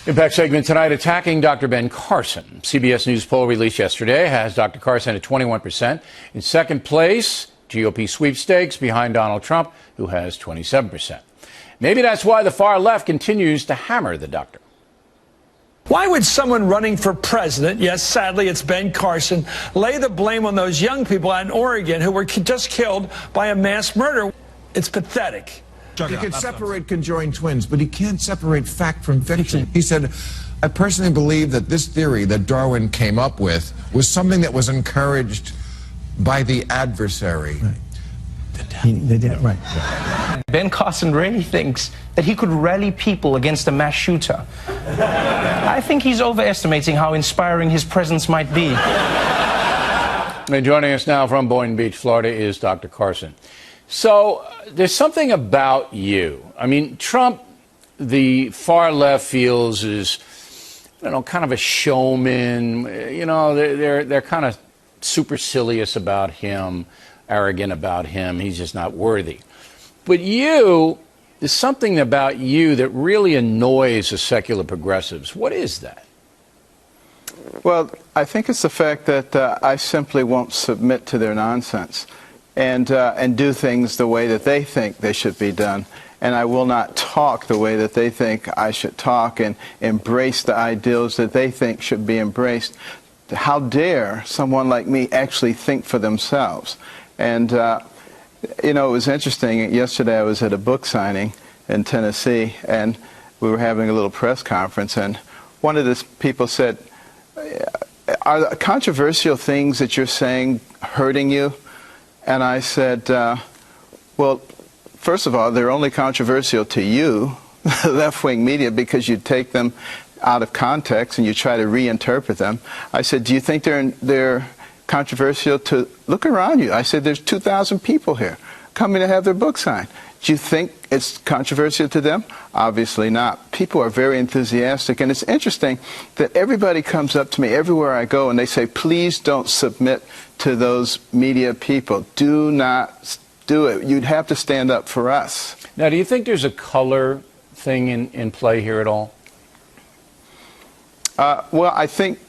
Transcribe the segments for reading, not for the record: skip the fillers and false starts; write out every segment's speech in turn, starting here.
Impact segment tonight, attacking Dr. Ben Carson. CBS News poll released yesterday has Dr. Carson at 21%. In second place, GOP sweepstakes behind Donald Trump, who has 27%. Maybe that's why the far left continues to hammer the doctor. Why would someone running for president, yes, sadly it's Ben Carson, lay the blame on those young people out in Oregon who were just killed by a mass murder? It's pathetic. He can separate conjoined twins, but he can't separate fact from fiction. He said, I personally believe that this theory that Darwin came up with was something that was encouraged by the adversary. Right. Ben Carson really thinks that he could rally people against a mass shooter. I think he's overestimating how inspiring his presence might be. And joining us now from Boynton Beach, Florida, is Dr. Carson. So there's something about you. I mean, Trump, the far left feels is, kind of a showman. They're kind of supercilious about him, arrogant about him. He's just not worthy. But there's something about you that really annoys the secular progressives. What is that? Well, I think it's the fact that I simply won't submit to their nonsense and do things the way that they think they should be done. And I will not talk the way that they think I should talk and embrace the ideals that they think should be embraced. How dare someone like me actually think for themselves? And, it was interesting. Yesterday I was at a book signing in Tennessee, and we were having a little press conference, and one of the people said, are the controversial things that you're saying hurting you? And I said, well, first of all, they're only controversial to you, the left-wing media, because you take them out of context and you try to reinterpret them. I said, do you think they're controversial to look around you? I said, there's 2,000 people here coming to have their book signed. Do you think it's controversial to them? Obviously not. People are very enthusiastic, and it's interesting that everybody comes up to me everywhere I go and they say, please don't submit to those media people. Do not do it. You'd have to stand up for us. Now, do you think there's a color thing in play here at all? Well, I think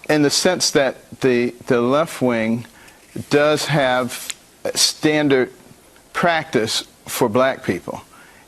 in the sense that the left wing does have standard practice for black people,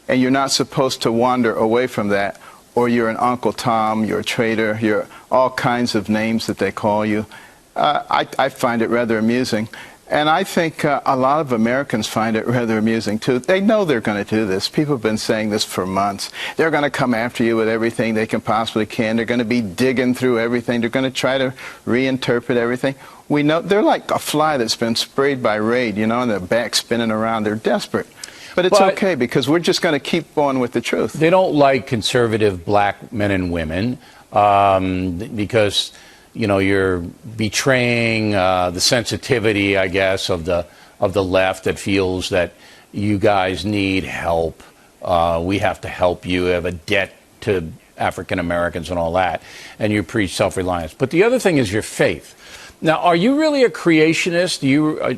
and you're not supposed to wander away from that, or you're an Uncle Tom, you're a traitor, you're all kinds of names that they call you. I find it rather amusing, and I think a lot of Americans find it rather amusing too. They know they're going to do this. People have been saying this for months. They're going to come after you with everything they can possibly can. They're going to be digging through everything. They're going to try to reinterpret everything. We know they're like a fly that's been sprayed by Raid, and their back spinning around. They're desperate. But it's okay, because we're just going to keep on with the truth. They don't like conservative black men and women because, you're betraying the sensitivity, I guess, of the left that feels that you guys need help. We have to help you. We have a debt to African Americans and all that. And you preach self-reliance. But the other thing is your faith. Now, are you really a creationist? Do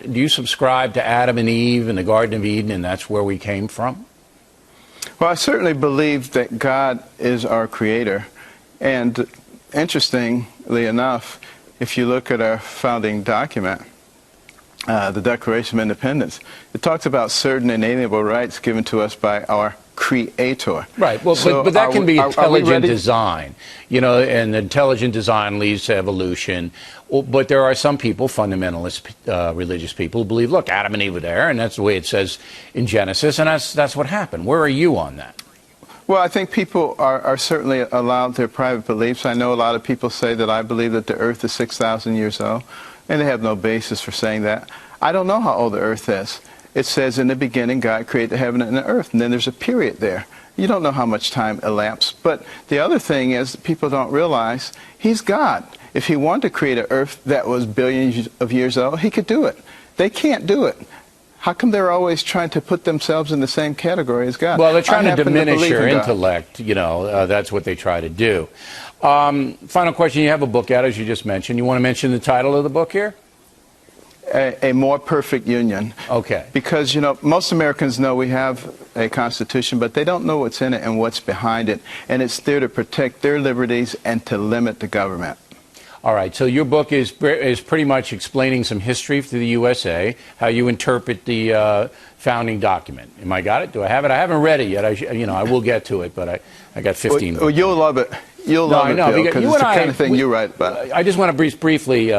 you subscribe to Adam and Eve in the Garden of Eden, and that's where we came from? Well, I certainly believe that God is our creator. And interestingly enough, if you look at our founding document, the Declaration of Independence, it talks about certain inalienable rights given to us by our Creator. Right. Well, so but that can be intelligent design, and intelligent design leads to evolution. But there are some people, fundamentalist religious people, who believe, look, Adam and Eve were there, and that's the way it says in Genesis, and that's what happened. Where are you on that? Well, I think people are certainly allowed their private beliefs. I know a lot of people say that I believe that the Earth is 6,000 years old, and they have no basis for saying that. I don't know how old the Earth is. It says in the beginning God created the heaven and the earth, and then there's a period there. You don't know how much time elapsed. But the other thing is that people don't realize he's God. If he wanted to create an earth that was billions of years old, he could do it. They can't do it. How come they're always trying to put themselves in the same category as God? Well, they're trying to diminish your intellect. That's what they try to do. Final question. You have a book out, as you just mentioned. You want to mention the title of the book here? a more perfect union. Okay. Because, you know, most Americans know we have a Constitution, but they don't know what's in it and what's behind it. And it's there to protect their liberties and to limit the government. All right, so your book is pretty much explaining some history to the USA, how you interpret the founding document. Am I got it? Do I have it? I haven't read it yet. I will get to it, but I got 15 minutes. Well, you'll love it. You'll love it, Bill, because it's the kind of thing you write about. I just want to briefly,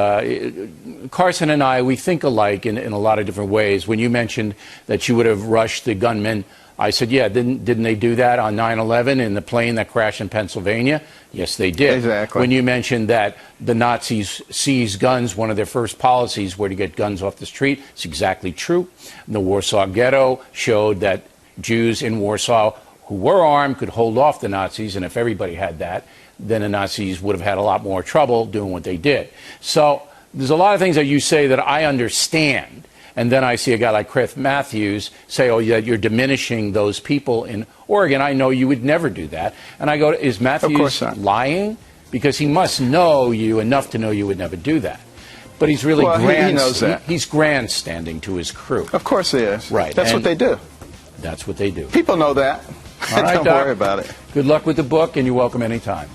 Carson and I, we think alike in a lot of different ways. When you mentioned that you would have rushed the gunmen, I said, yeah, didn't they do that on 9/11 in the plane that crashed in Pennsylvania? Yes, they did. Exactly. When you mentioned that the Nazis seized guns, one of their first policies were to get guns off the street, it's exactly true. The Warsaw Ghetto showed that Jews in Warsaw who were armed could hold off the Nazis, and if everybody had that, then the Nazis would have had a lot more trouble doing what they did. So there's a lot of things that you say that I understand. And then I see a guy like Chris Matthews say, oh, yeah, you're diminishing those people in Oregon. I know you would never do that. And I go, is Matthews lying? Because he must know you enough to know you would never do that. But he's really he knows that. He's grandstanding to his crew. Of course he is. Right. That's what they do. That's what they do. People know that. All right, Don't Doc, worry about it. Good luck with the book, and you're welcome anytime.